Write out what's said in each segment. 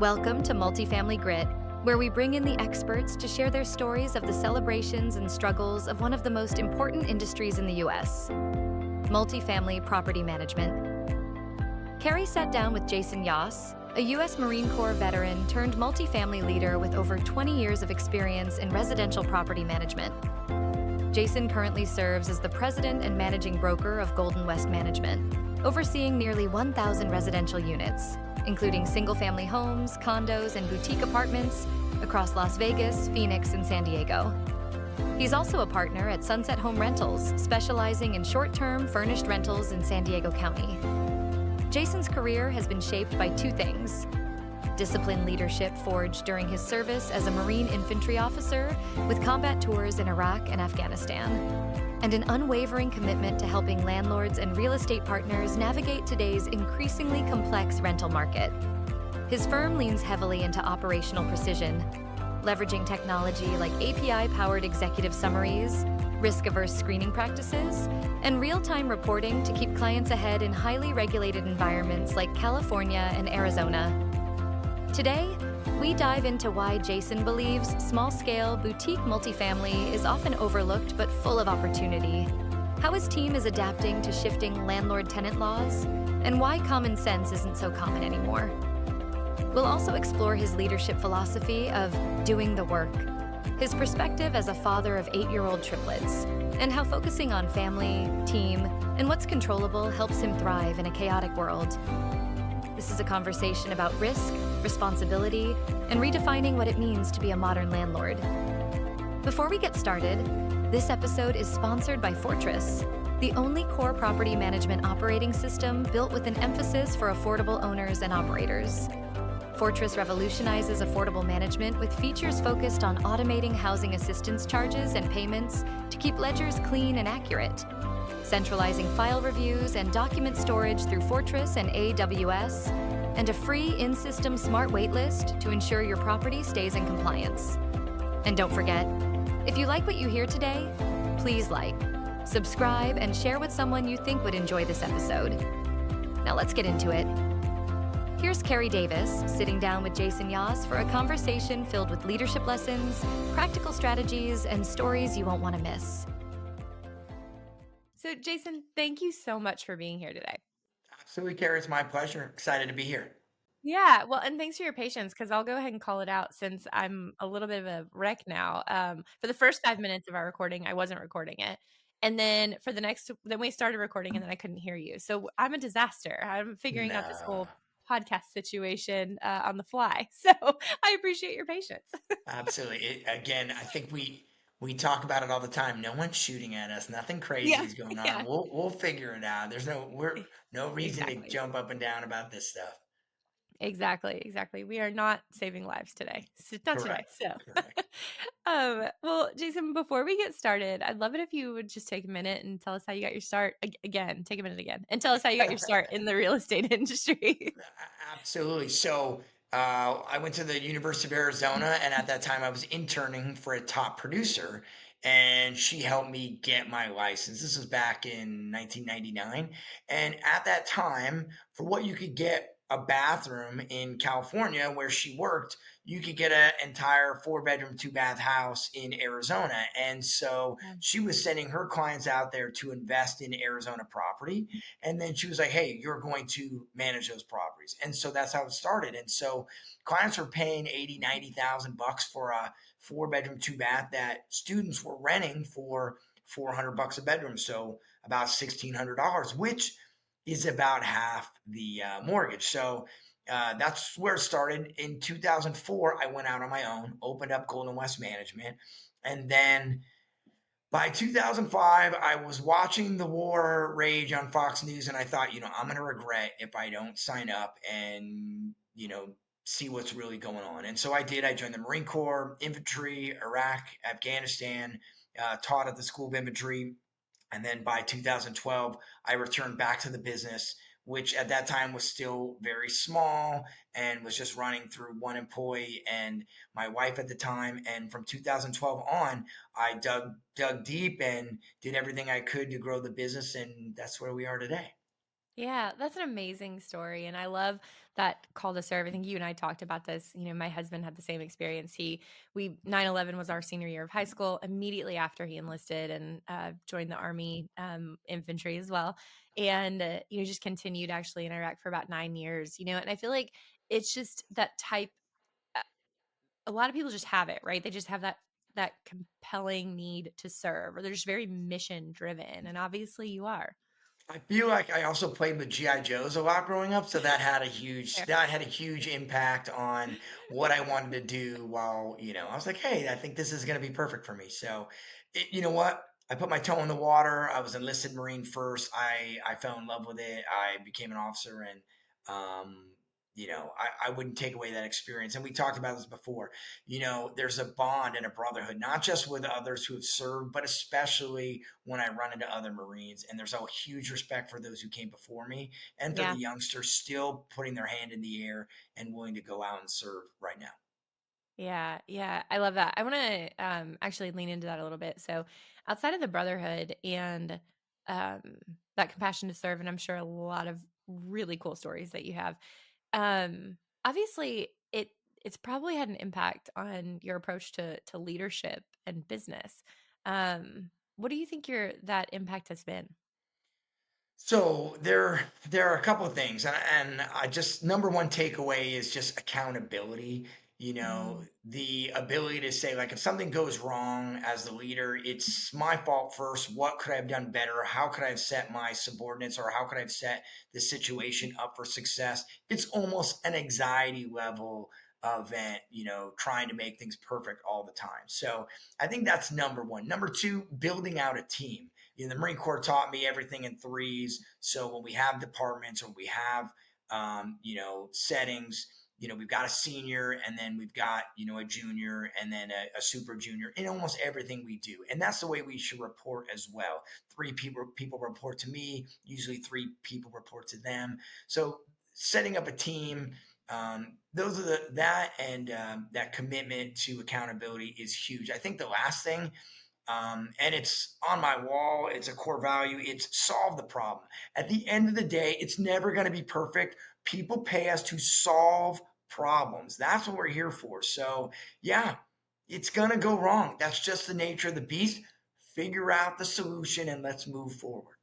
Welcome to Multifamily Grit, where we bring in the experts to share their stories of the celebrations and struggles of one of the most important industries in the U.S., multifamily property management. Kerri sat down with Jayson Yoss, a U.S. Marine Corps veteran turned multifamily leader with over 20 years of experience in residential property management. Jayson currently serves as the president and managing broker of GoldenWest Management, overseeing nearly 1,000 residential units, including single-family homes, condos, and boutique apartments across Las Vegas, Phoenix, and San Diego. He's also a partner at Sunset Home Rentals, specializing in short-term furnished rentals in San Diego County. Jayson's career has been shaped by two things: disciplined leadership forged during his service as a Marine infantry officer with combat tours in Iraq and Afghanistan, and an unwavering commitment to helping landlords and real estate partners navigate today's increasingly complex rental market. His firm leans heavily into operational precision, leveraging technology like API-powered executive summaries, risk-averse screening practices, and real-time reporting to keep clients ahead in highly regulated environments like California and Arizona. Today, we dive into why Jayson believes small-scale boutique multifamily is often overlooked but full of opportunity, how his team is adapting to shifting landlord-tenant laws, and why common sense isn't so common anymore. We'll also explore his leadership philosophy of doing the work, his perspective as a father of 8-year-old triplets, and how focusing on family, team, and what's controllable helps him thrive in a chaotic world. This is a conversation about risk, responsibility, and redefining what it means to be a modern landlord. Before we get started, this episode is sponsored by Fortress, the only core property management operating system built with an emphasis for affordable owners and operators. Fortress revolutionizes affordable management with features focused on automating housing assistance charges and payments to keep ledgers clean and accurate, centralizing file reviews and document storage through Fortress and AWS, and a free in-system smart waitlist to ensure your property stays in compliance. And don't forget, if you like what you hear today, please like, subscribe, and share with someone you think would enjoy this episode. Now let's get into it. Here's Kerri Davis sitting down with Jayson Yoss for a conversation filled with leadership lessons, practical strategies, and stories you won't want to miss. So, Jayson, thank you so much for being here today. Absolutely, Kerri. It's my pleasure. Excited to be here. Yeah, well, and thanks for your patience, because I'll go ahead and call it out since I'm a little bit of a wreck now. For the first 5 minutes of our recording, I wasn't recording it. And then then we started recording and then I couldn't hear you. So I'm a disaster. I'm figuring out this whole podcast situation on the fly. So I appreciate your patience. Absolutely. Again, I think we talk about it all the time. No one's shooting at us. Nothing crazy is going on. Yeah. We'll figure it out. There's no reason to Exactly. jump up and down about this stuff. Exactly. We are not saving lives today. Not Correct. today. So, Correct. well, Jayson, before we get started, I'd love it if you would just take a minute and tell us how you got your start again. Take a minute again and tell us how you got your start in the real estate industry. Absolutely. So I went to the University of Arizona, and at that time I was interning for a top producer, and she helped me get my license. This was back in 1999. And at that time, for what you could get a bathroom in California where she worked, you could get an entire 4-bedroom, 2-bath house in Arizona. And so she was sending her clients out there to invest in Arizona property. And then she was like, hey, you're going to manage those properties. And so that's how it started. And so clients were paying $80,000-$90,000 for a 4-bedroom, 2-bath that students were renting for $400 a bedroom. So about $1,600, which is about half the mortgage. So that's where it started. In 2004, I went out on my own, opened up GoldenWest Management. And then by 2005, I was watching the war rage on Fox News, and I thought, I'm going to regret if I don't sign up and, see what's really going on. And so I did. I joined the Marine Corps, infantry, Iraq, Afghanistan, taught at the School of Infantry. And then by 2012, I returned back to the business, which at that time was still very small and was just running through one employee and my wife at the time. And from 2012 on, I dug deep and did everything I could to grow the business. And that's where we are today. Yeah, that's an amazing story. And I love that call to serve. I think you and I talked about this. You know, my husband had the same experience. 9/11 was our senior year of high school. Immediately after he enlisted and joined the Army infantry as well. And, just continued actually in Iraq for about 9 years, and I feel like it's just that type, uh, a lot of people just have it, right? They just have that compelling need to serve, or they're just very mission driven. And obviously you are. I feel like I also played with GI Joes a lot growing up, so Fair. that had a huge impact on what I wanted to do. While I was like, hey, I think this is going to be perfect for me. So, you know what? I put my toe in the water. I was enlisted Marine first. I fell in love with it. I became an officer, and um, I wouldn't take away that experience. And we talked about this before. There's a bond and a brotherhood, not just with others who have served, but especially when I run into other Marines. And there's a huge respect for those who came before me and for the Yeah. youngsters still putting their hand in the air and willing to go out and serve right now. Yeah, yeah, I love that. I want to actually lean into that a little bit. So, outside of the brotherhood and um, that compassion to serve, and I'm sure a lot of really cool stories that you have. Obviously, it's probably had an impact on your approach to leadership and business. What do you think that impact has been? So there are a couple of things, and I just number one takeaway is just accountability. Mm, The ability to say, like, if something goes wrong as the leader, it's my fault first. What could I have done better? How could I have set my subordinates, or how could I have set the situation up for success? It's almost an anxiety level event, trying to make things perfect all the time. So I think that's number one. Number two, building out a team. The Marine Corps taught me everything in threes. So when we have departments, or we have settings, we've got a senior, and then we've got a junior, and then a super junior in almost everything we do. And that's the way we should report as well. Three people report to me. Usually three people report to them. So setting up a team. Those are that, and that commitment to accountability is huge. I think the last thing, and it's on my wall, it's a core value, it's solve the problem. At the end of the day, it's never going to be perfect. People pay us to solve problems. That's what we're here for. So yeah, it's going to go wrong. That's just the nature of the beast. Figure out the solution and let's move forward.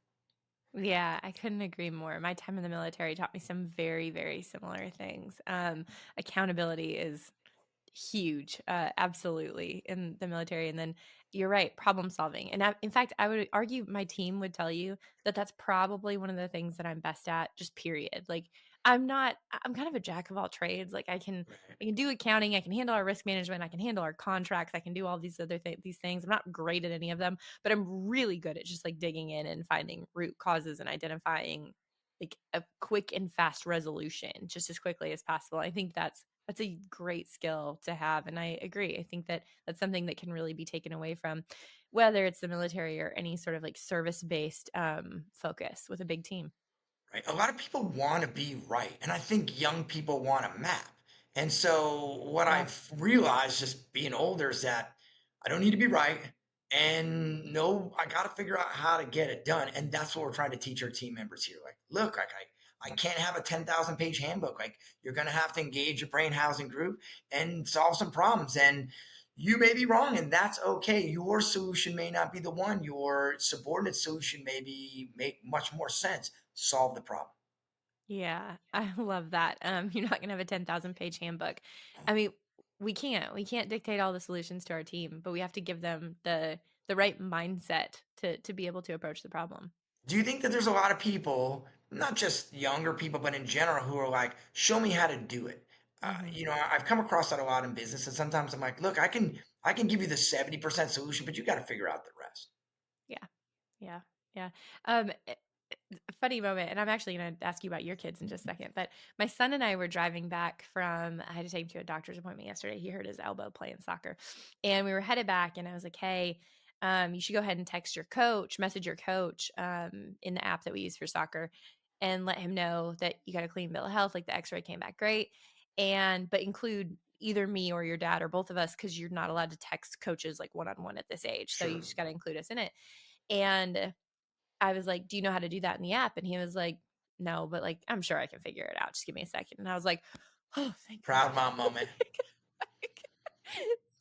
yeah, I couldn't agree more. My time in the military taught me some very, very similar things. Accountability is huge, absolutely, in the military. And then you're right, problem solving. And in fact, I would argue my team would tell you that that's probably one of the things that I'm best at, just period. Like I'm kind of a jack of all trades. Like I can do accounting, I can handle our risk management, I can handle our contracts, I can do all these these things. I'm not great at any of them, but I'm really good at just like digging in and finding root causes and identifying like a quick and fast resolution just as quickly as possible. I think that's a great skill to have. And I agree. I think that that's something that can really be taken away from whether it's the military or any sort of like service based focus with a big team. Right? A lot of people want to be right, and I think young people want a map. And so what Yeah. I've realized just being older is that I don't need to be right, and no, I got to figure out how to get it done. And that's what we're trying to teach our team members here. Like, look, I can't have a 10,000 page handbook. Like, you're going to have to engage your brain housing group and solve some problems. And you may be wrong, and that's okay. Your solution may not be the one. Your subordinate solution maybe make much more sense. Solve the problem. Yeah. I love that. You're not going to have a 10,000 page handbook. I mean, we can't dictate all the solutions to our team, but we have to give them the right mindset to be able to approach the problem. Do you think that there's a lot of people, not just younger people, but in general, who are like, show me how to do it? Hmm. I've come across that a lot in business, and sometimes I'm like, look, I can give you the 70% solution, but you got to figure out the rest. Yeah. Yeah. Yeah. Um, funny moment, and I'm actually going to ask you about your kids in just a second. But my son and I were driving back from, I had to take him to a doctor's appointment yesterday. He hurt his elbow playing soccer, and we were headed back. And I was like, "Hey, you should go ahead and message your coach in the app that we use for soccer, and let him know that you got a clean bill of health. Like the X-ray came back great, and but include." Either me or your dad or both of us, because you're not allowed to text coaches like one-on-one at this age. So you Sure. just got to include us in it. And I was like, "Do you know how to do that in the app?" And he was like, no, but like, I'm sure I can figure it out. Just give me a second. And I was like, oh, thank Proud goodness. mom moment.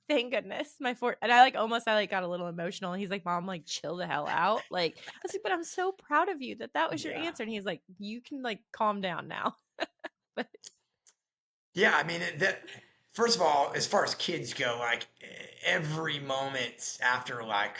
Thank goodness. And I got a little emotional. And he's like, Mom, like, chill the hell out. Like, I was like, but I'm so proud of you that was your Yeah. answer. And he's like, you can like calm down now. But Yeah, I mean, that first of all, as far as kids go, like every moment after, like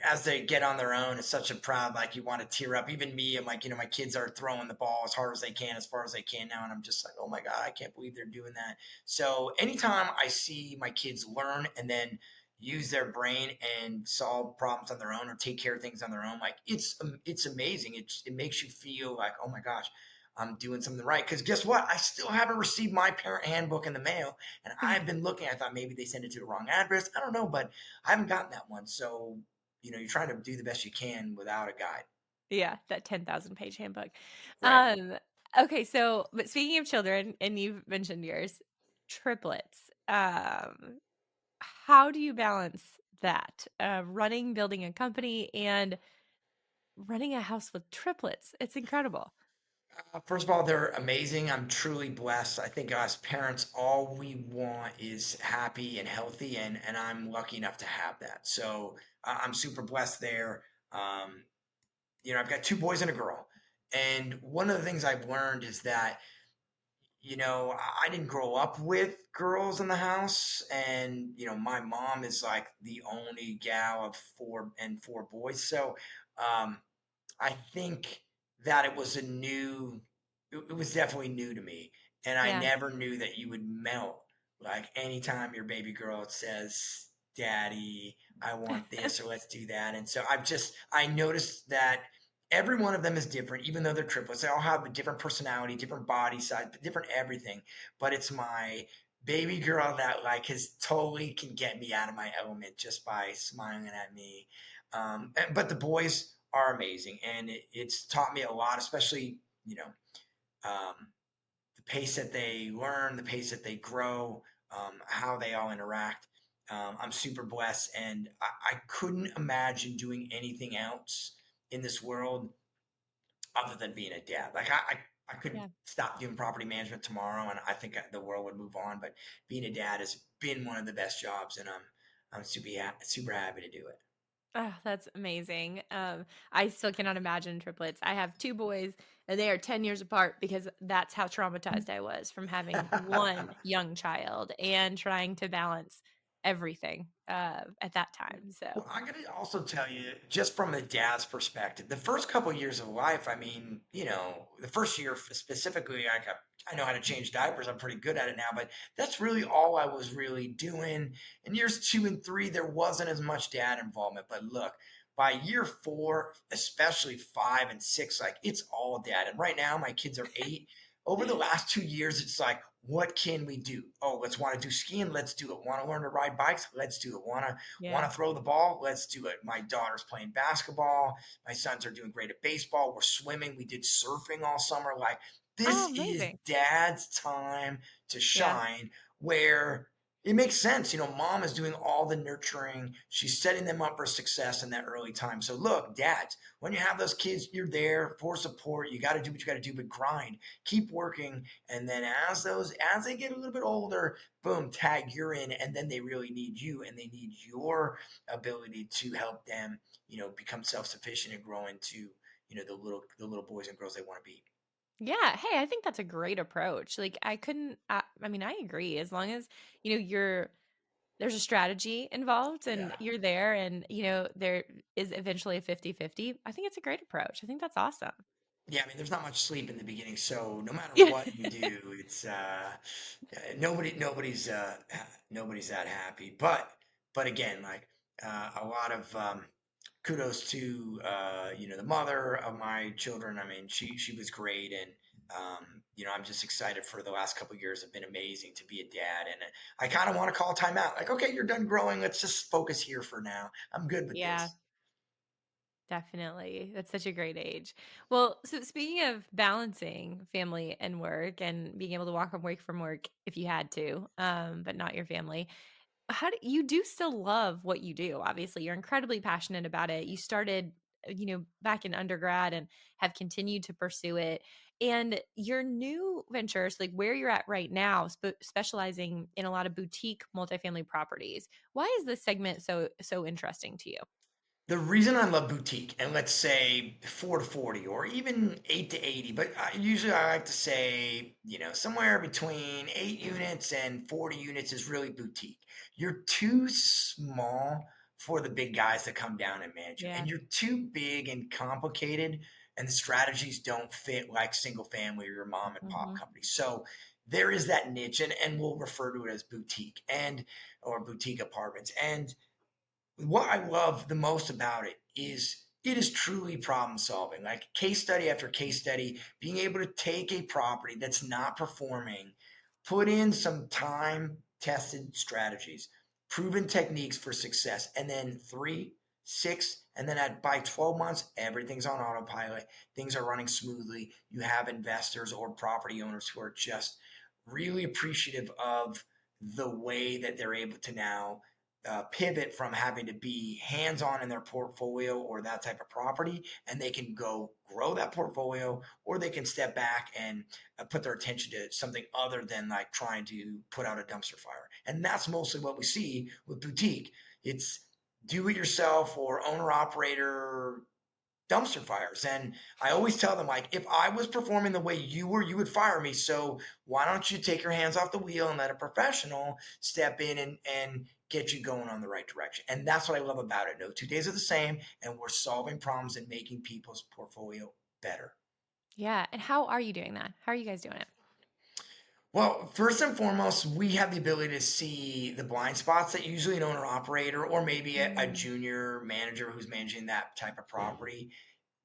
as they get on their own, it's such a proud, like you want to tear up. Even me, I'm like, my kids are throwing the ball as hard as they can, as far as they can now, and I'm just like, oh my god, I can't believe they're doing that. So anytime I see my kids learn and then use their brain and solve problems on their own or take care of things on their own, like it's amazing. It makes you feel like, oh my gosh, I'm doing something right. Because guess what? I still haven't received my parent handbook in the mail. And I've been looking. I thought maybe they sent it to the wrong address. I don't know, but I haven't gotten that one. So, you're trying to do the best you can without a guide. yeah, that 10,000 page handbook. Right. Um, okay, so but speaking of children, and you've mentioned yours, triplets. How do you balance that? Building a company and running a house with triplets. It's incredible. First of all, they're amazing. I'm truly blessed. I think as parents, all we want is happy and healthy, and I'm lucky enough to have that. So I'm super blessed there. Um, I've got two boys and a girl. And one of the things I've learned is that I didn't grow up with girls in the house, and my mom is like the only gal of four boys. So, um, I think that it was definitely new to me, and I Yeah. never knew that you would melt like anytime your baby girl says, "Daddy, I want this," or "Let's do that." And so I noticed that every one of them is different, even though they're triplets. They all have a different personality, different body size, different everything. But it's my baby girl that like has totally can get me out of my element just by smiling at me. But the boys are amazing, and it's taught me a lot, especially um, the pace that they learn, the pace that they grow, how they all interact. I'm super blessed, and I couldn't imagine doing anything else in this world other than being a dad. Like I could Yeah. stop doing property management tomorrow, and I think the world would move on. But being a dad has been one of the best jobs, and I'm super happy to do it. Oh, that's amazing. I still cannot imagine triplets. I have two boys and they are 10 years apart because that's how traumatized I was from having one young child and trying to balance everything at that time. So, Well, I'm gonna also tell you, just from a dad's perspective, the first couple years of life, I mean, the first year specifically, I know how to change diapers. I'm pretty good at it now, but that's really all I was really doing. In years 2 and 3, there wasn't as much dad involvement. But look, by year 4, especially 5 and 6, like it's all dad. And right now, my kids are 8. Over the last 2 years, it's like, what can we do? Oh, let's want to do skiing. Let's do it. Want to learn to ride bikes? Let's do it. Want yeah. to throw the ball? Let's do it. My daughter's playing basketball. My sons are doing great at baseball. We're swimming. We did surfing all summer. Like, Oh, this is amazing. dad's time to Yeah. shine, where it makes sense. Mom is doing all the nurturing. She's setting them up for success in that early time. So, look, dads, when you have those kids, you're there for support. You got to do what you got to do, but grind, keep working. And then as they get a little bit older, boom, tag, you're in, and then they really need you, and they need your ability to help them, become self-sufficient and grow into, the little boys and girls they want to be. Yeah. Hey, I think that's a great approach. Like I mean, I agree. As long as, there's a strategy involved and Yeah. you're there and, there is eventually a 50-50. I think it's a great approach. I think that's awesome. Yeah, I mean, there's not much sleep in the beginning, so no matter Yeah. what you do, it's nobody's that happy. But again, like a lot of kudos to the mother of my children. I mean, she was great, and I'm just excited for the last couple of years have been amazing to be a dad, and I kind of want to call time out. Like, okay, you're done growing. Let's just focus here for now. I'm good with Yeah, this. definitely. That's such a great age. Well, so speaking of balancing family and work and being able to walk away from work if you had to, but not your family, how do you still love what you do? Obviously, you're incredibly passionate about it. You started back in undergrad and have continued to pursue it. And your new ventures, like where you're at right now, specializing in a lot of boutique multifamily properties. Why is this segment so interesting to you? The reason I love boutique, and let's say 4 to 40 or even 8 to 80, but usually I like to say, somewhere between 8 units and 40 units is really boutique. You're too small for the big guys that come down and manage you, Yeah. and you're too big and complicated, and the strategies don't fit like single family or your mom and pop Hmm. company. So there is that niche, and we'll refer to it as boutique or boutique apartments. And what I love the most about it is truly problem solving. Like case study after case study, being able to take a property that's not performing, put in some time tested strategies, proven techniques for success, and then 3, 6, and then by 12 months, everything's on autopilot. Things are running smoothly. You have investors or property owners who are just really appreciative of the way that they're able to now pivot from having to be hands-on in their portfolio or that type of property, and they can go grow that portfolio, or they can step back and put their attention to something other than like trying to put out a dumpster fire. And that's mostly what we see with boutique. It's do it yourself or owner operator dumpster fires. And I always tell them, like, if I was performing the way you were, you would fire me. So why don't you take your hands off the wheel and let a professional step in and get you going on the right direction? And that's what I love about it. No 2 days are the same, and we're solving problems and making people's portfolio better. Yeah. And how are you doing that? How are you guys doing it? Well, first and foremost, we have the ability to see the blind spots that usually an owner operator or maybe a Mm. junior manager who's managing that type of property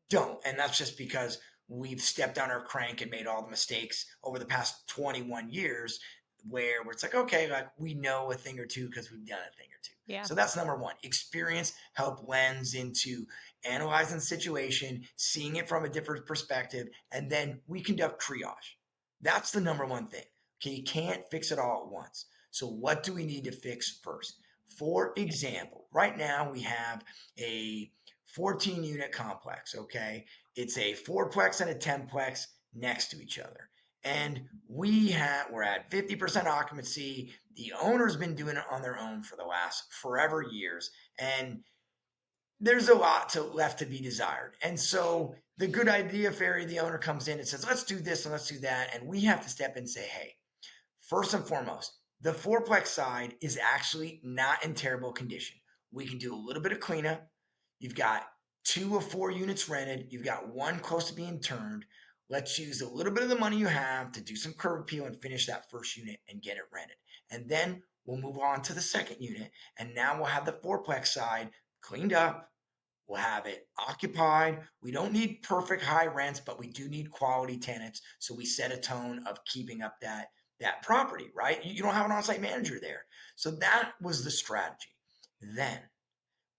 don't. And that's just because we've stepped on our crank and made all the mistakes over the past 21 years where it's like, okay, like we know a thing or two because we've done a thing or two. Yeah. So that's number one. Experience help lens into analyzing the situation, seeing it from a different perspective, and then we conduct triage. That's the number one thing. Okay, you can't fix it all at once. So what do we need to fix first? For example, right now we have a 14 unit complex. Okay. It's a fourplex and a 10plex next to each other. And we're at 50% occupancy. The owner's been doing it on their own for the last forever years. And there's a lot left to be desired. And so the good idea fairy, the owner comes in and says, let's do this and let's do that. And we have to step in and say, hey, first and foremost, the fourplex side is actually not in terrible condition. We can do a little bit of cleanup. You've got 2 of 4 units rented. You've got one close to being turned. Let's use a little bit of the money you have to do some curb appeal and finish that first unit and get it rented. And then we'll move on to the second unit. And now we'll have the fourplex side cleaned up. We'll have it occupied. We don't need perfect high rents, but we do need quality tenants. So we set a tone of keeping up that property, right? You don't have an on-site manager there. So that was the strategy. Then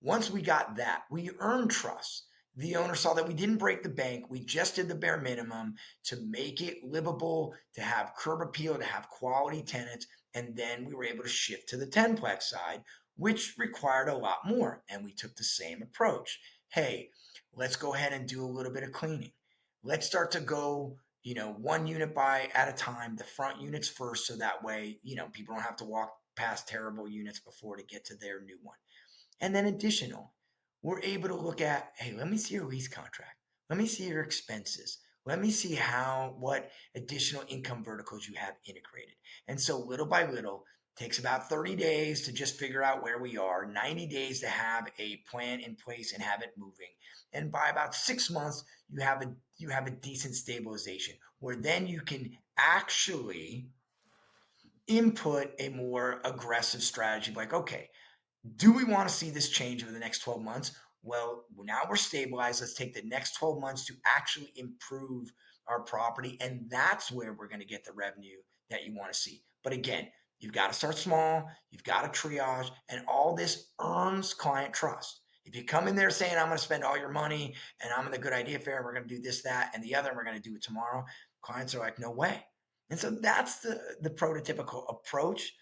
once we got that, we earned trust. The owner saw that we didn't break the bank. We just did the bare minimum to make it livable, to have curb appeal, to have quality tenants. And then we were able to shift to the 10plex side, which required a lot more. And we took the same approach. Hey, let's go ahead and do a little bit of cleaning. Let's start to go, 1 unit by at a time, the front units first. So that way, people don't have to walk past terrible units before to get to their new one. And then additional, we're able to look at, hey, let me see your lease contract. Let me see your expenses. Let me see what additional income verticals you have integrated. And so little by little, takes about 30 days to just figure out where we are, 90 days to have a plan in place and have it moving. And by about 6 months, you have a decent stabilization where then you can actually input a more aggressive strategy like, okay, do we want to see this change over the next 12 months? Well, now we're stabilized. Let's take the next 12 months to actually improve our property. And that's where we're going to get the revenue that you want to see. But again, you've got to start small. You've got to triage. And all this earns client trust. If you come in there saying, I'm going to spend all your money and I'm in the good idea fair, and we're going to do this, that, and the other, and we're going to do it tomorrow, clients are like, no way. And so that's the prototypical approach.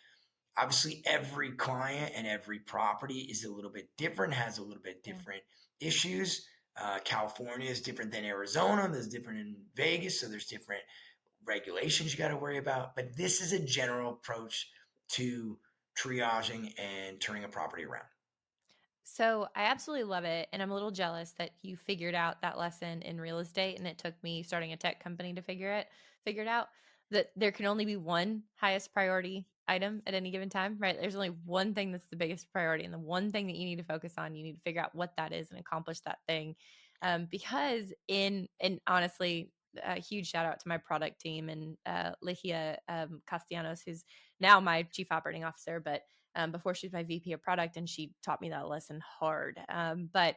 Obviously, every client and every property is a little bit different, has a little bit different issues. California is different than Arizona. There's different in Vegas. So there's different regulations you got to worry about. But this is a general approach to triaging and turning a property around. So I absolutely love it. And I'm a little jealous that you figured out that lesson in real estate. And it took me starting a tech company to figure it out, that there can only be one highest priority item at any given time, right? There's only one thing that's the biggest priority, and the one thing that you need to focus on, you need to figure out what that is and accomplish that thing. Because and honestly, a huge shout out to my product team and Ligia Castellanos, who's now my chief operating officer, but before she was my VP of product, and she taught me that lesson hard. But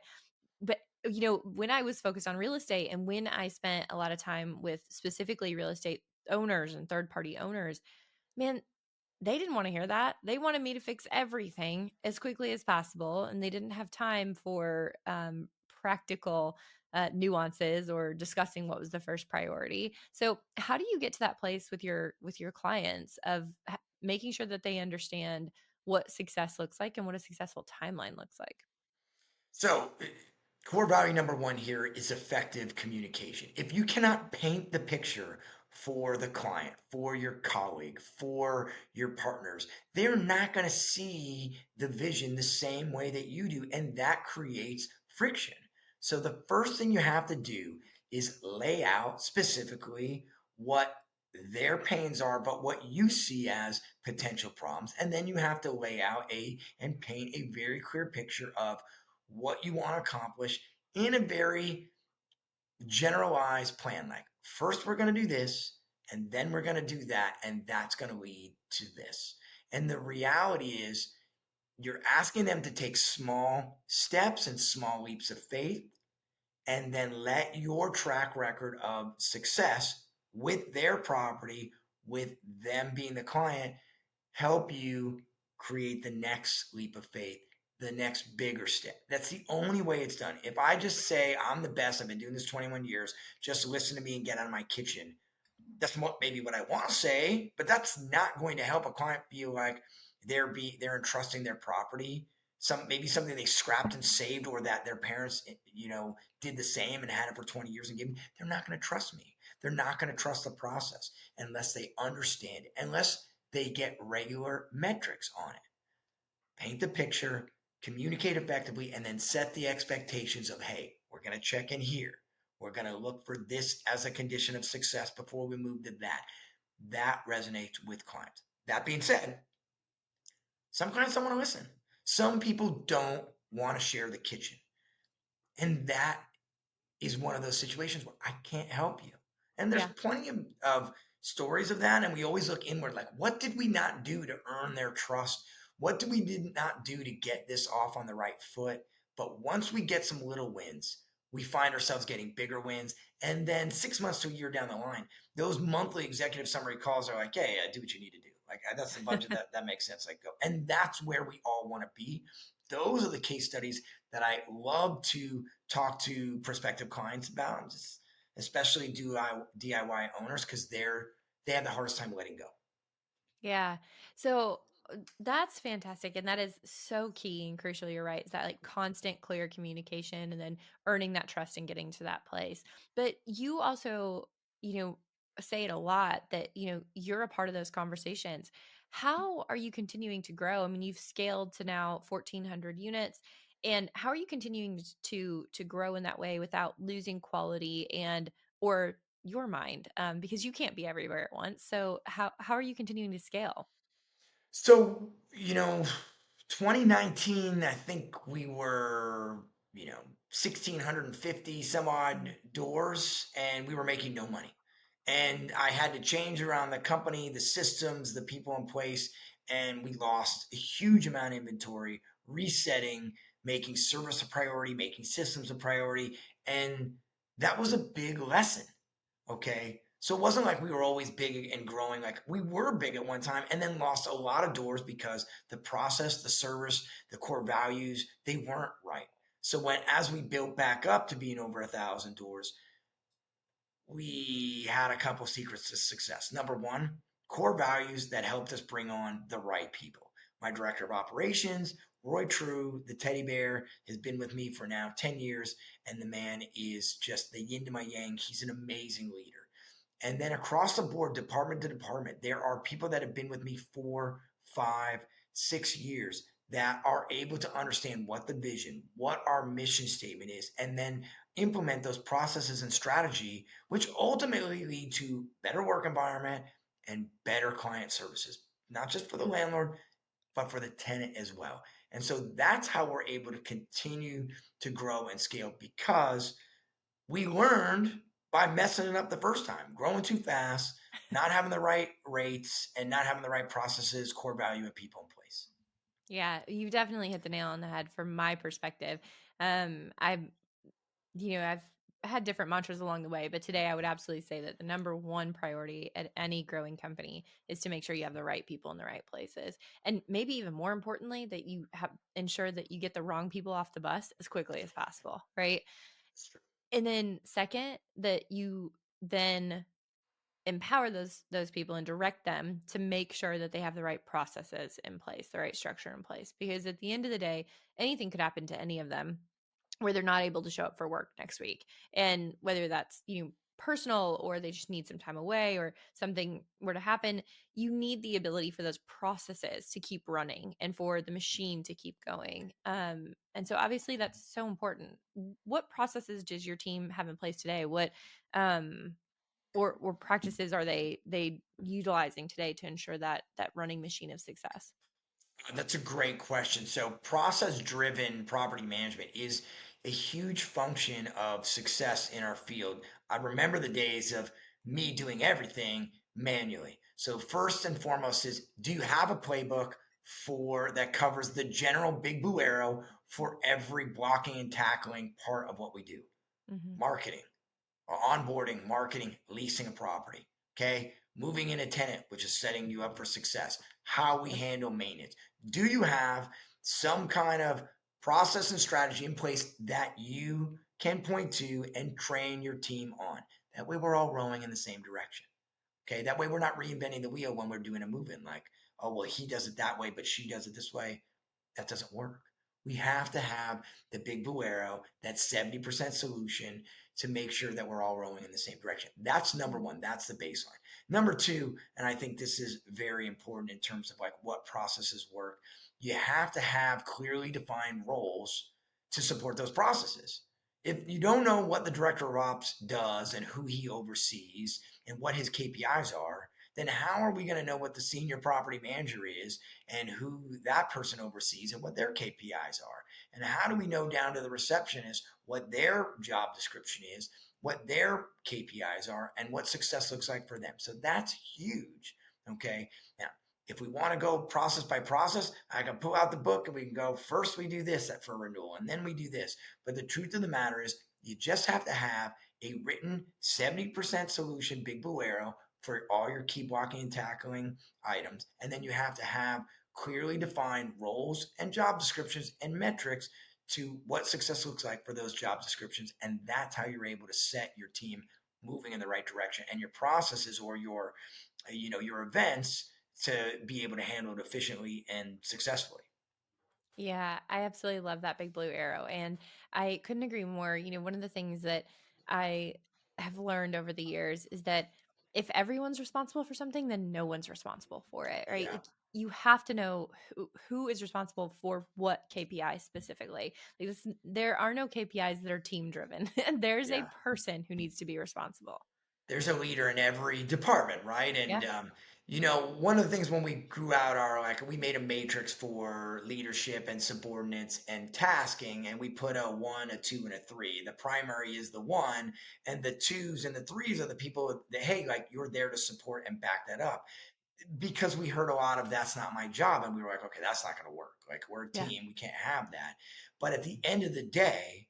you know, when I was focused on real estate, and when I spent a lot of time with specifically real estate owners and third party owners, man, they didn't want to hear that. They wanted me to fix everything as quickly as possible, and they didn't have time for practical nuances or discussing what was the first priority. So, how do you get to that place with your clients of making sure that they understand what success looks like and what a successful timeline looks like? So, core value number one here is effective communication. If you cannot paint the picture for the client, for your colleague, for your partners, they're not going to see the vision the same way that you do. And that creates friction. So, the first thing you have to do is lay out specifically what their pains are, but what you see as potential problems. And then you have to lay out and paint a very clear picture of what you want to accomplish in a very generalized plan. Like, first, we're going to do this, and then we're going to do that, and that's going to lead to this. And the reality is, you're asking them to take small steps and small leaps of faith, and then let your track record of success with their property, with them being the client, help you create the next leap of faith, the next bigger step. That's the only way it's done. If I just say I'm the best, I've been doing this 21 years, just listen to me and get out of my kitchen, that's maybe what I want to say, but that's not going to help a client feel like they're entrusting their property, maybe something they scrapped and saved, or that their parents did the same and had it for 20 years and gave me. They're not going to trust me. They're not going to trust the process unless they understand it, unless they get regular metrics on it. Paint the picture, communicate effectively, and then set the expectations of, hey, we're going to check in here. We're going to look for this as a condition of success before we move to that. That resonates with clients. That being said, some clients don't want to listen. Some people don't want to share the kitchen. And that is one of those situations where I can't help you. And there's Yeah. plenty of stories of that. And we always look inward, like, what did we not do to earn their trust? What did we did not do to get this off on the right foot? But once we get some little wins, we find ourselves getting bigger wins. And then 6 months to a year down the line, those monthly executive summary calls are like, hey, do what you need to do. Like, that's the budget. That makes sense. Like, go. And that's where we all want to be. Those are the case studies that I love to talk to prospective clients about, especially DIY owners, because they have the hardest time letting go. Yeah. So that's fantastic. And that is so key and crucial. You're right. Is that like constant, clear communication and then earning that trust and getting to that place. But you also, say it a lot that, you're a part of those conversations. How are you continuing to grow? I mean, you've scaled to now 1,400 units. And how are you continuing to grow in that way without losing quality and or your mind, because you can't be everywhere at once. So how are you continuing to scale? So, 2019, I think we were, 1,650 some odd doors, and we were making no money. And I had to change around the company, the systems, the people in place, and we lost a huge amount of inventory, resetting, making service a priority, making systems a priority. And that was a big lesson. Okay. So it wasn't like we were always big and growing. Like, we were big at one time and then lost a lot of doors because the process, the service, the core values, they weren't right. So as we built back up to being over 1,000 doors, we had a couple secrets to success. Number one, core values that helped us bring on the right people. My director of operations Roy True, the teddy bear, has been with me for now 10 years, and the man is just the yin to my yang. He's an amazing leader. And then across the board, department to department, there are people that have been with me 4, 5, 6 years that are able to understand what the vision, what our mission statement is, and then implement those processes and strategy, which ultimately lead to better work environment and better client services, not just for the landlord, but for the tenant as well. And so that's how we're able to continue to grow and scale, because we learned by messing it up the first time, growing too fast, not having the right rates, and not having the right processes, core value, and people in place. Yeah, you definitely hit the nail on the head from my perspective. I've I've had different mantras along the way, but today I would absolutely say that the number one priority at any growing company is to make sure you have the right people in the right places. And maybe even more importantly, that you have ensure that you get the wrong people off the bus as quickly as possible, right? That's true. And then second, that you then empower those people and direct them to make sure that they have the right processes in place, the right structure in place. Because at the end of the day, anything could happen to any of them where they're not able to show up for work next week. And whether that's, personal, or they just need some time away, or something were to happen, you need the ability for those processes to keep running and for the machine to keep going. And so obviously that's so important. What processes does your team have in place today? What um or practices are they utilizing today to ensure that running machine of success? That's a great question. So, process driven property management is a huge function of success in our field. I remember the days of me doing everything manually. So, first and foremost is, do you have a playbook for that covers the general big blue arrow for every blocking and tackling part of what we do? Mm-hmm. Marketing, or onboarding, marketing, leasing a property. Okay. Moving in a tenant, which is setting you up for success. How we Yep. handle maintenance. Do you have some kind of process and strategy in place that you can point to and train your team on? That way we're all rowing in the same direction. Okay. That way we're not reinventing the wheel when we're doing a move in, like, oh, well, he does it that way, but she does it this way. That doesn't work. We have to have the big blue arrow, that 70% solution, to make sure that we're all rowing in the same direction. That's number one. That's the baseline. Number two, and I think this is very important in terms of like what processes work, you have to have clearly defined roles to support those processes. If you don't know what the director of ops does and who he oversees and what his KPIs are, then how are we going to know what the senior property manager is and who that person oversees and what their KPIs are? And how do we know down to the receptionist what their job description is, what their KPIs are, and what success looks like for them? So that's huge. Okay. Now, if we want to go process by process, I can pull out the book and we can go, first we do this for renewal and then we do this. But the truth of the matter is, you just have to have a written 70% solution, big blue arrow, for all your key blocking and tackling items. And then you have to have clearly defined roles and job descriptions and metrics to what success looks like for those job descriptions. And that's how you're able to set your team moving in the right direction, and your processes or your events to be able to handle it efficiently and successfully. Yeah, I absolutely love that big blue arrow. And I couldn't agree more. One of the things that I have learned over the years is that if everyone's responsible for something, then no one's responsible for it, right? Yeah. Like, you have to know who is responsible for what KPI specifically. Like, there are no KPIs that are team driven. There's a Yeah. person who needs to be responsible. There's a leader in every department, right? Yeah. And one of the things when we grew out we made a matrix for leadership and subordinates and tasking, and we put a one, a two, and a three. The primary is the one, and the twos and the threes are the people that, hey, like, you're there to support and back that up. Because we heard a lot of, that's not my job, and we were like, okay, that's not going to work. Like, we're a Yeah. team, we can't have that. But at the end of the day,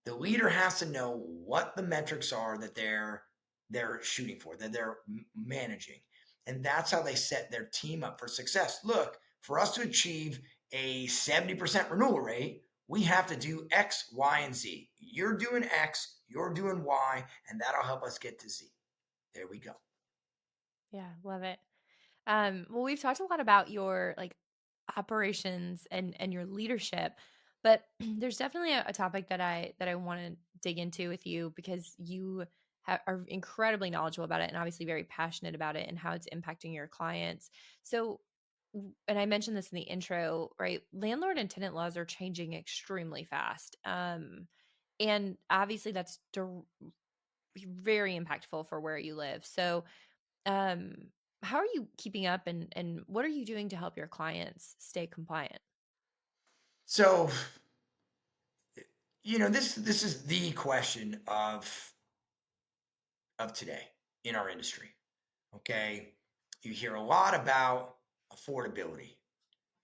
the leader has to know what the metrics are that they're shooting for, that they're managing. And that's how they set their team up for success. Look, for us to achieve a 70% renewal rate, we have to do X, Y, and Z. You're doing X, you're doing Y, and that'll help us get to Z. There we go. Yeah. Love it. Well, we've talked a lot about your like operations and your leadership. But there's definitely a topic that I want to dig into with you, because you are incredibly knowledgeable about it and obviously very passionate about it and how it's impacting your clients. So, and I mentioned this in the intro, right? Landlord and tenant laws are changing extremely fast. And obviously that's very impactful for where you live. So, um, how are you keeping up, and what are you doing to help your clients stay compliant? So, this is the question of today in our industry. Okay. You hear a lot about affordability.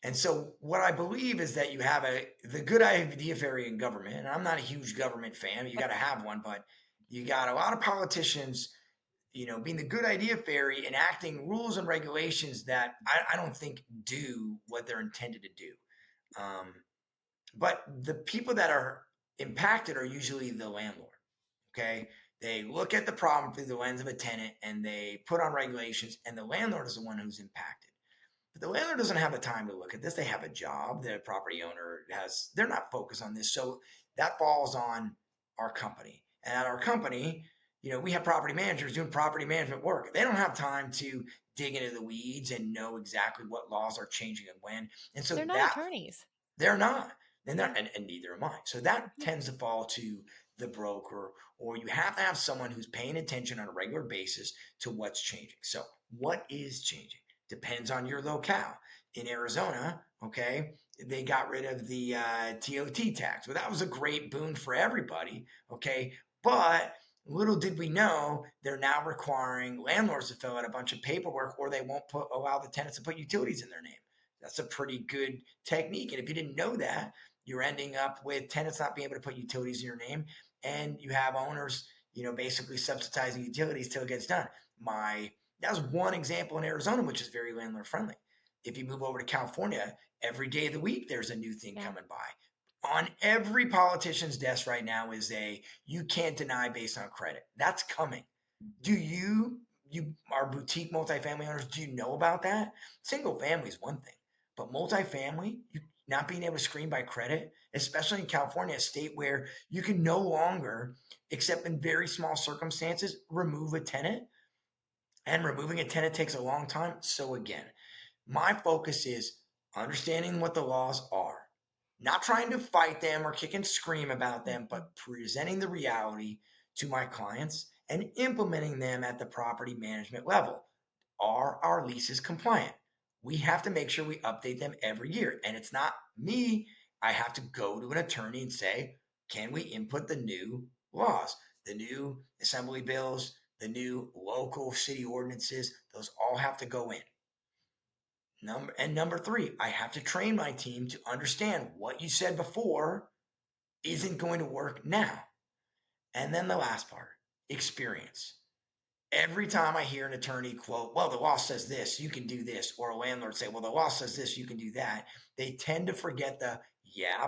And so what I believe is that you have the good idea fairy in government, and I'm not a huge government fan, you got to have one, but you got a lot of politicians, being the good idea fairy, enacting rules and regulations that I don't think do what they're intended to do. Um, but the people that are impacted are usually the landlord. Okay. They look at the problem through the lens of a tenant and they put on regulations, and the landlord is the one who's impacted. But the landlord doesn't have the time to look at this. They have a job. The property owner they're not focused on this. So that falls on our company. And at our company, we have property managers doing property management work. They don't have time to dig into the weeds and know exactly what laws are changing and when. And so They're not that attorneys. they're not. And, Yeah. and neither am I. So that Yeah. tends to fall to the broker, or you have to have someone who's paying attention on a regular basis to what's changing. So what is changing depends on your locale. In Arizona, okay, they got rid of the TOT tax. Well, that was a great boon for everybody, okay, but little did we know they're now requiring landlords to fill out a bunch of paperwork, or they won't allow the tenants to put utilities in their name. That's a pretty good technique. And if you didn't know that, you're ending up with tenants not being able to put utilities in your name, and you have owners, basically subsidizing utilities till it gets done. That was one example in Arizona, which is very landlord friendly. If you move over to California, every day of the week there's a new thing Yeah. coming by. On every politician's desk right now is you can't deny based on credit. That's coming. Do you are boutique multifamily owners, do you know about that? Single family is one thing, but multifamily, you not being able to screen by credit, especially in California, a state where you can no longer, except in very small circumstances, remove a tenant. And removing a tenant takes a long time. So again, my focus is understanding what the laws are, not trying to fight them or kick and scream about them, but presenting the reality to my clients and implementing them at the property management level. Are our leases compliant? We have to make sure we update them every year. And it's not me. I have to go to an attorney and say, can we input the new laws, the new assembly bills, the new local city ordinances? Those all have to go in. Number three, I have to train my team to understand what you said before isn't going to work now. And then the last part, experience. Every time I hear an attorney quote, well, the law says this, you can do this, or a landlord say, well, the law says this, you can do that, they tend to forget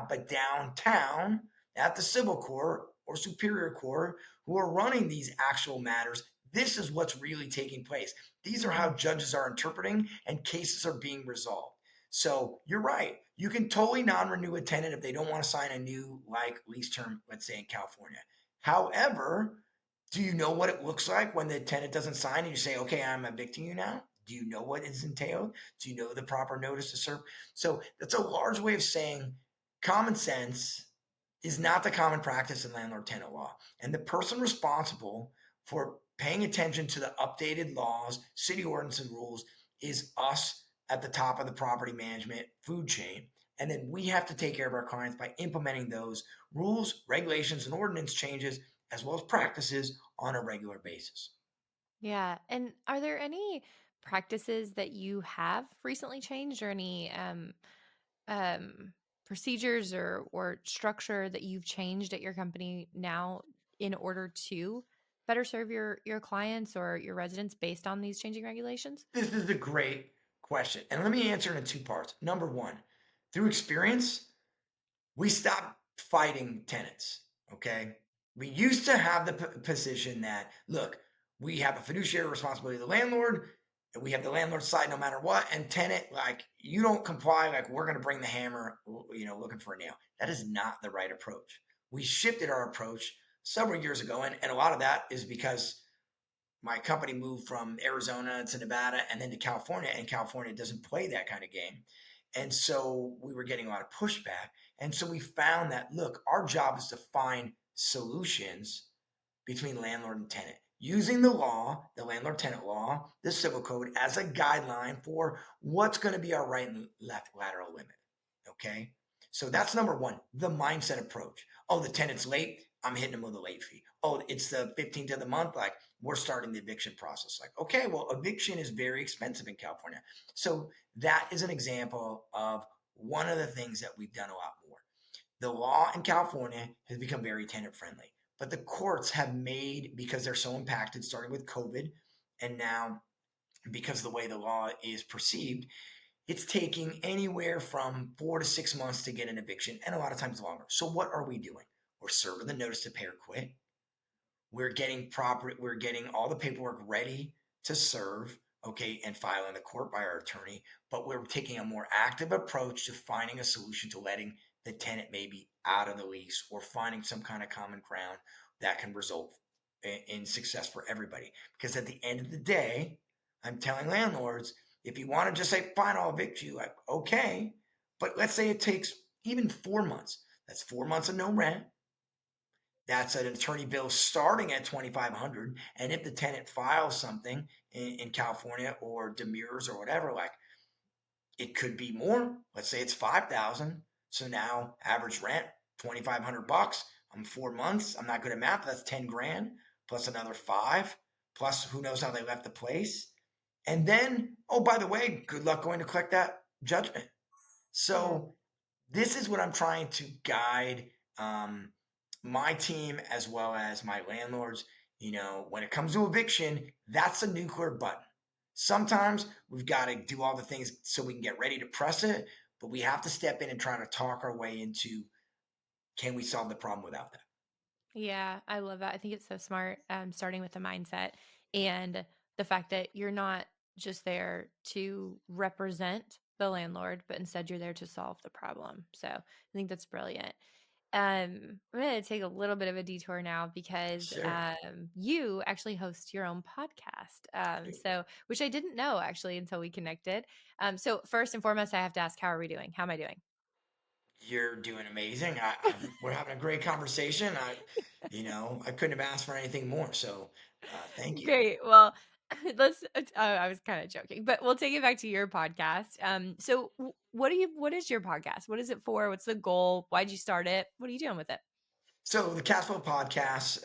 but downtown at the civil court or superior court, who are running these actual matters, this is what's really taking place. These are how judges are interpreting and cases are being resolved. So you're right. You can totally non-renew a tenant if they don't want to sign a new lease term, let's say in California. However, do you know what it looks like when the tenant doesn't sign and you say, okay, I'm evicting you now? Do you know what is entailed? Do you know the proper notice to serve? So that's a large way of saying common sense is not the common practice in landlord tenant law. And the person responsible for paying attention to the updated laws, city ordinance and rules is us at the top of the property management food chain. And then we have to take care of our clients by implementing those rules, regulations, and ordinance changes, as well as practices on a regular basis. Yeah. And are there any practices that you have recently changed, or any um, procedures or structure that you've changed at your company now in order to better serve your clients or your residents based on these changing regulations? This is a great question. And let me answer it in two parts. Number one, through experience, we stopped fighting tenants. Okay. We used to have the position that, look, we have a fiduciary responsibility of the landlord. And we have the landlord side no matter what, and tenant, like, you don't comply, like, we're going to bring the hammer, looking for a nail. That is not the right approach. We shifted our approach several years ago, and a lot of that is because my company moved from Arizona to Nevada and then to California, and California doesn't play that kind of game. And so we were getting a lot of pushback. And so we found that, look, our job is to find solutions between landlord and tenant, using the law, the landlord tenant law, the civil code as a guideline for what's going to be our right and left lateral limit. Okay. So that's number one, the mindset approach. Oh, the tenant's late. I'm hitting them with a late fee. Oh, it's the 15th of the month. Like, we're starting the eviction process. Like, okay, well, eviction is very expensive in California. So that is an example of one of the things that we've done a lot more. The law in California has become very tenant friendly, but the courts have made, because they're so impacted, starting with COVID, and now because of the way the law is perceived, it's taking anywhere from 4 to 6 months to get an eviction, and a lot of times longer. So what are we doing? We're serving the notice to pay or quit. We're getting all the paperwork ready to serve, okay, and file in the court by our attorney. But we're taking a more active approach to finding a solution to letting the tenant maybe out of the lease, or finding some kind of common ground that can result in success for everybody. Because at the end of the day, I'm telling landlords, if you want to just say, fine, I'll evict you, like, okay. But let's say it takes even 4 months. That's 4 months of no rent. That's an attorney bill starting at $2,500. And if the tenant files something in California or demurs or whatever, like, it could be more. Let's say it's 5,000. So now average rent, $2,500. I'm 4 months. I'm not good at math. That's 10 grand plus another five, plus who knows how they left the place. And then, oh, by the way, good luck going to collect that judgment. So this is what I'm trying to guide my team as well as my landlords. When it comes to eviction, that's a nuclear button. Sometimes we've got to do all the things so we can get ready to press it, but we have to step in and try to talk our way into, can we solve the problem without that? Yeah, I love that. I think it's so smart, starting with the mindset and the fact that you're not just there to represent the landlord, but instead you're there to solve the problem. So I think that's brilliant. I'm going to take a little bit of a detour now because Sure. you actually host your own podcast. So which I didn't know actually until we connected. So first and foremost, I have to ask, how are we doing? How am I doing? You're doing amazing. We're having a great conversation. I couldn't have asked for anything more. So thank you. Great. Well, I was kind of joking, but we'll take it back to your podcast. So what is your podcast? What is it for? What's the goal? Why'd you start it? What are you doing with it? So the Cashflow Podcast,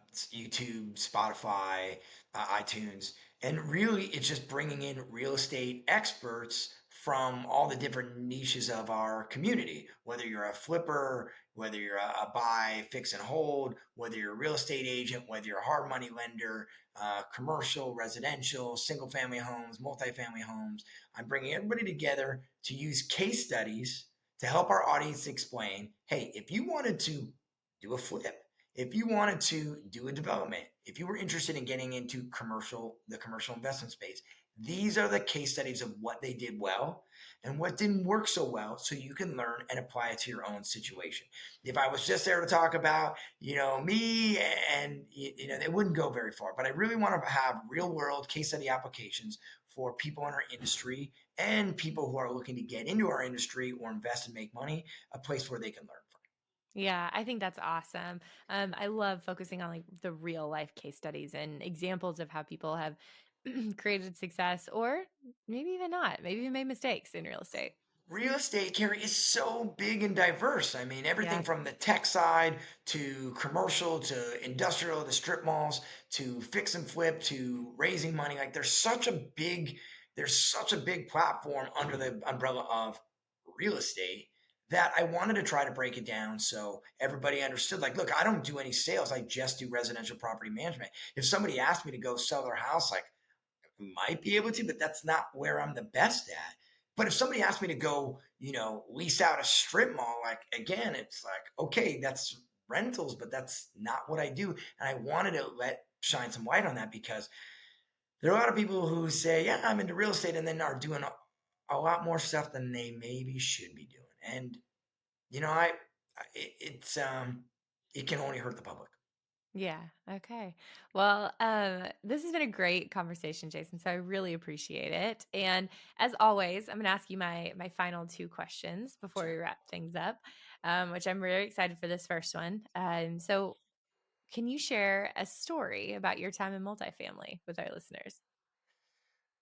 it's YouTube, Spotify, iTunes, and really it's just bringing in real estate experts from all the different niches of our community. Whether you're a flipper, whether you're a buy, fix and hold, whether you're a real estate agent, whether you're a hard money lender, commercial, residential, single family homes, multifamily homes. I'm bringing everybody together to use case studies to help our audience explain, hey, if you wanted to do a flip, if you wanted to do a development, if you were interested in getting into the commercial investment space, these are the case studies of what they did well and what didn't work so well, so you can learn and apply it to your own situation. If I was just there to talk about, me, and it wouldn't go very far. But I really want to have real world case study applications for people in our industry and people who are looking to get into our industry or invest and make money, a place where they can learn from. Yeah, I think that's awesome. I love focusing on like the real life case studies and examples of how people have created success or maybe even not, maybe even made mistakes in real estate. Real estate, Kerri, is so big and diverse. I mean, everything Yeah. from the tech side to commercial to industrial to strip malls to fix and flip to raising money. Like, there's such a big platform under the umbrella of real estate that I wanted to try to break it down so everybody understood. Like, look, I don't do any sales. I just do residential property management. If somebody asked me to go sell their house, like, might be able to, but that's not where I'm the best at. But if somebody asked me to go, lease out a strip mall, like, again, it's like, okay, that's rentals, but that's not what I do. And I wanted to shine some light on that because there are a lot of people who say, "Yeah, I'm into real estate," and then are doing a lot more stuff than they maybe should be doing. And it's it can only hurt the public. Yeah. Okay. Well, this has been a great conversation, Jason. So I really appreciate it. And as always, I'm going to ask you my final two questions before we Sure. wrap things up, which I'm really excited for this first one. So, can you share a story about your time in multifamily with our listeners?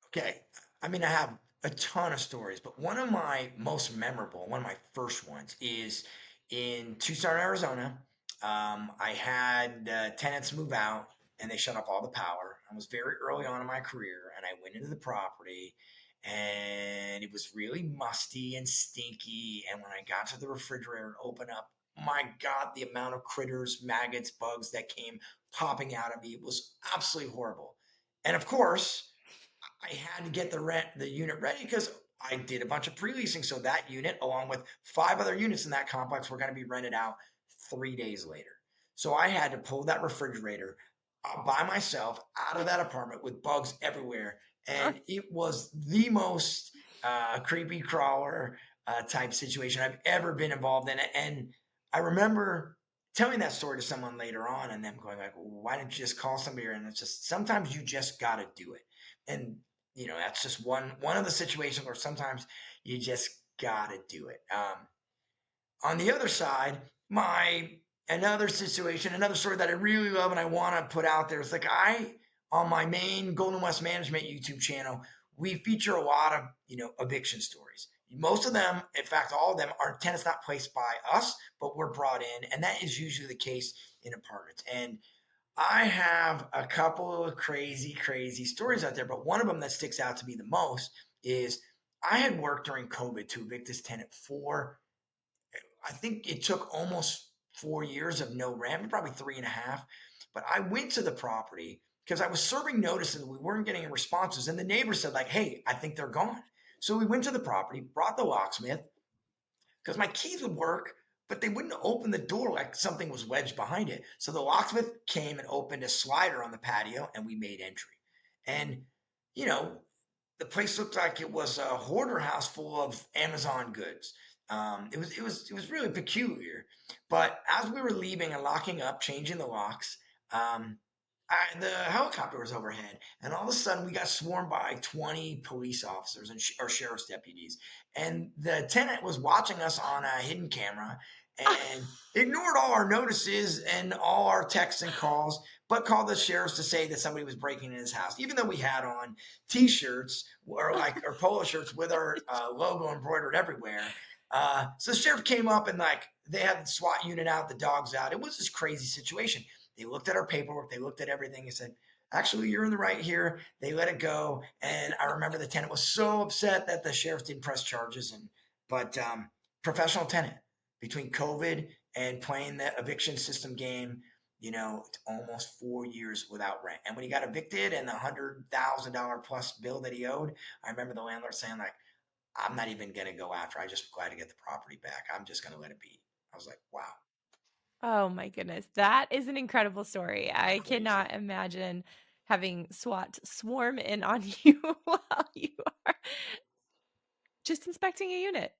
Okay. I mean, I have a ton of stories, but one of my most memorable, one of my first ones is in Tucson, Arizona. I had tenants move out and they shut off all the power. I was very early on in my career and I went into the property and it was really musty and stinky. And when I got to the refrigerator and opened up, my God, the amount of critters, maggots, bugs that came popping out of me, it was absolutely horrible. And of course, I had to get the unit ready because I did a bunch of pre-leasing. So that unit, along with 5 other units in that complex, were going to be rented out 3 days later. So I had to pull that refrigerator by myself out of that apartment with bugs everywhere, and it was the most creepy crawler type situation I've ever been involved in. And I remember telling that story to someone later on, and them going like, "Why didn't you just call somebody?" And it's just sometimes you just got to do it. And that's just one of the situations where sometimes you just gotta do it. On the other side, my another situation, another story that I really love and I want to put out there is like I on my main GoldenWest Management YouTube channel, we feature a lot of eviction stories. Most of them, in fact, all of them are tenants not placed by us, but we're brought in, and that is usually the case in apartments. And I have a couple of crazy, crazy stories out there, but one of them that sticks out to me the most is I had worked during COVID to evict this tenant for, I think it took almost 4 years of no rent, probably three and a half. But I went to the property because I was serving notices. We weren't getting any responses. And the neighbor said, like, "Hey, I think they're gone." So we went to the property, brought the locksmith, because my keys would work, but they wouldn't open the door like something was wedged behind it. So the locksmith came and opened a slider on the patio, and we made entry. And you know, the place looked like it was a hoarder house full of Amazon goods. It was really peculiar. But as we were leaving and locking up, changing the locks, um, the helicopter was overhead, and all of a sudden we got swarmed by 20 police officers and or sheriff's deputies. And the tenant was watching us on a hidden camera and ignored all our notices and all our texts and calls, but called the sheriffs to say that somebody was breaking in his house, even though we had on T-shirts or polo shirts with our logo embroidered everywhere. So the sheriff came up and like they had the SWAT unit out, the dogs out. It was this crazy situation. They looked at our paperwork, they looked at everything and said, "Actually, you're in the right here." They let it go. And I remember the tenant was so upset that the sheriff didn't press charges. But professional tenant between COVID and playing the eviction system game, it's almost 4 years without rent. And when he got evicted and the $100,000 plus bill that he owed, I remember the landlord saying, like, "I'm not even going to go after. I just glad to get the property back. I'm just going to let it be." I was like, wow, Oh my goodness. That is an incredible story. I crazy. cannot imagine having SWAT swarm in on you while you are just inspecting a unit.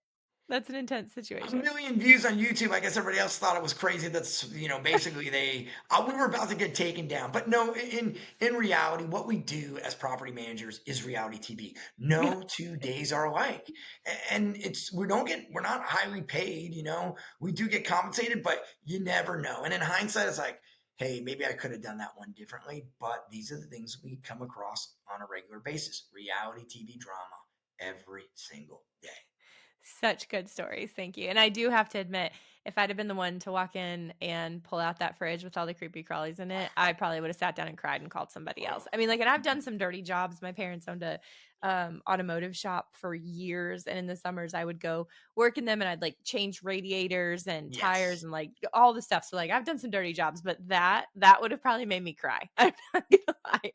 That's an intense A situation. million views on YouTube. I guess everybody else thought it was crazy. That's basically we were about to get taken down. But no, in reality, what we do as property managers is reality TV. No 2 days are alike, and we're not highly paid. We do get compensated, but you never know. And in hindsight, it's like, hey, maybe I could have done that one differently. But these are the things we come across on a regular basis. Reality TV drama every single day. Such good stories. Thank you. And I do have to admit, if I'd have been the one to walk in and pull out that fridge with all the creepy crawlies in it, I probably would have sat down and cried and called somebody else. I mean, like, and I've done some dirty jobs. My parents owned a automotive shop for years, and in the summers I would go work in them, and I'd like change radiators and tires Yes. and like all the stuff. So like I've done some dirty jobs, but that would have probably made me cry. I'm not gonna lie.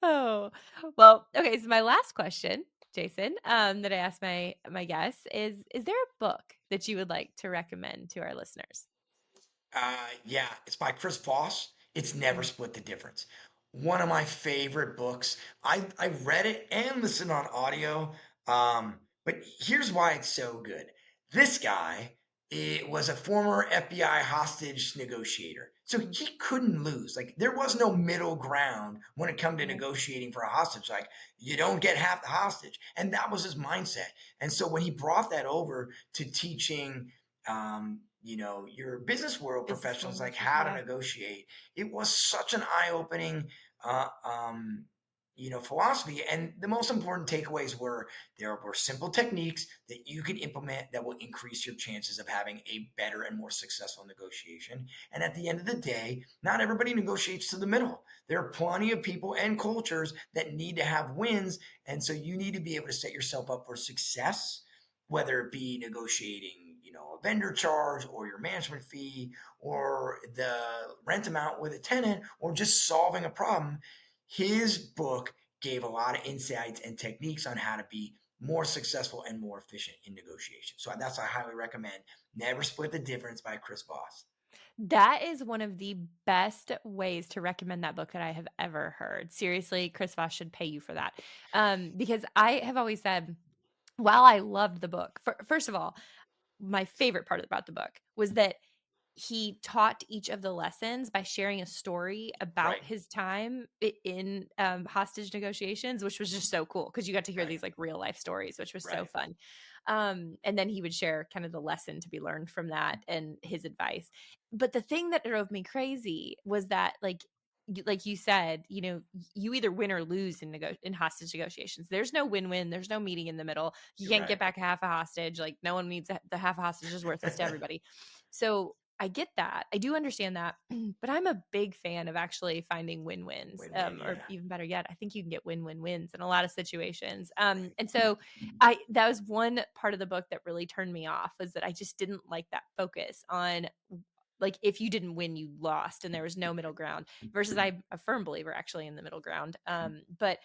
Oh, well, okay. So my last question, Jason, that I asked my guests is there a book that you would like to recommend to our listeners? Yeah, it's by Chris Voss. It's Never Split the Difference. One of my favorite books. I read it and listened on audio. But here's why it's so good. This guy, it was a former FBI hostage negotiator. So he couldn't lose. Like there was no middle ground when it come to negotiating for a hostage. Like you don't get half the hostage. And that was his mindset. And so when he brought that over to teaching your business world Business professionals owners, like how to yeah. negotiate, it was such an eye-opening uh, um, philosophy. And the most important takeaways were there were simple techniques that you can implement that will increase your chances of having a better and more successful negotiation. And at the end of the day, not everybody negotiates to the middle. There are plenty of people and cultures that need to have wins. And so you need to be able to set yourself up for success, whether it be negotiating a vendor charge or your management fee or the rent amount with a tenant or just solving a problem. His book gave a lot of insights and techniques on how to be more successful and more efficient in negotiation. So that's I highly recommend Never Split the Difference by Chris Voss. That is one of the best ways to recommend that book that I have ever heard. Seriously, Chris Voss should pay you for that. Because I have always said, while I loved the book, first of all, my favorite part about the book was that he taught each of the lessons by sharing a story about Right. his time in hostage negotiations, which was just so cool because you got to hear Right. these like real life stories, which was so Right. fun. And then he would share kind of the lesson to be learned from that and his advice. But the thing that drove me crazy was that like you said, you either win or lose in hostage negotiations. There's no win-win. There's no meeting in the middle. You can't get back half a hostage. Like no one needs the half a hostage is worthless to everybody. So I get that. I do understand that, but I'm a big fan of actually finding win-wins, Win-win, or yeah. even better yet, I think you can get win-win-wins in a lot of situations. And so that was one part of the book that really turned me off, was that I just didn't like that focus on like if you didn't win, you lost, and there was no middle ground. Versus I'm a firm believer actually in the middle ground. But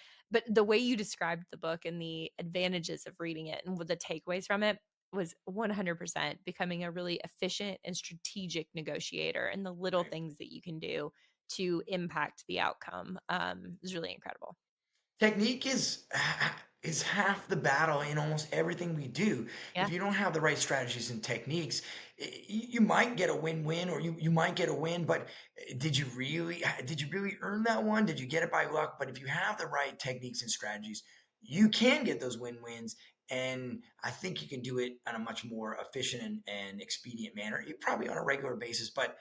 the way you described the book and the advantages of reading it and the takeaways from it was 100% becoming a really efficient and strategic negotiator, and the little things that you can do to impact the outcome is really incredible. Technique is half the battle in almost everything we do. Yeah. If you don't have the right strategies and techniques, you might get a win-win or you might get a win, but did you really earn that one? Did you get it by luck? But if you have the right techniques and strategies, you can get those win-wins. And I think you can do it on a much more efficient and expedient manner, probably on a regular basis. But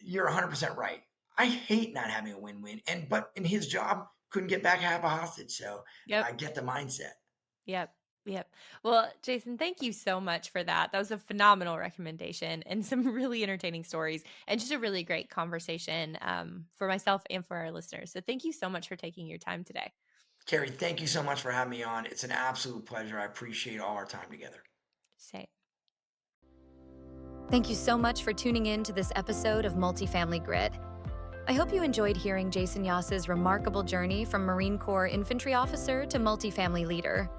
you're 100% right. I hate not having a win-win. But in his job, couldn't get back half a hostage. So Yep. I get the mindset. Yep. Well, Jayson, thank you so much for that. That was a phenomenal recommendation and some really entertaining stories and just a really great conversation for myself and for our listeners. So thank you so much for taking your time today. Kerri, thank you so much for having me on. It's an absolute pleasure. I appreciate all our time together. Same. Thank you so much for tuning in to this episode of Multifamily Grit. I hope you enjoyed hearing Jayson Yoss's remarkable journey from Marine Corps infantry officer to multifamily leader.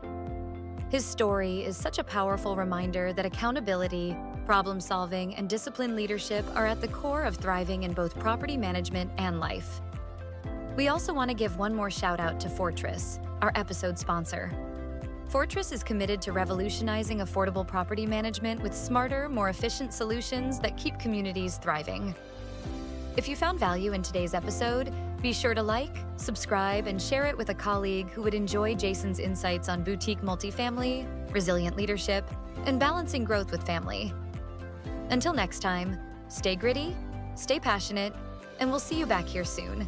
His story is such a powerful reminder that accountability, problem solving, and disciplined leadership are at the core of thriving in both property management and life. We also want to give one more shout out to Fortress, our episode sponsor. Fortress is committed to revolutionizing affordable property management with smarter, more efficient solutions that keep communities thriving. If you found value in today's episode, be sure to like, subscribe, and share it with a colleague who would enjoy Jayson's insights on boutique multifamily, resilient leadership, and balancing growth with family. Until next time, stay gritty, stay passionate, and we'll see you back here soon.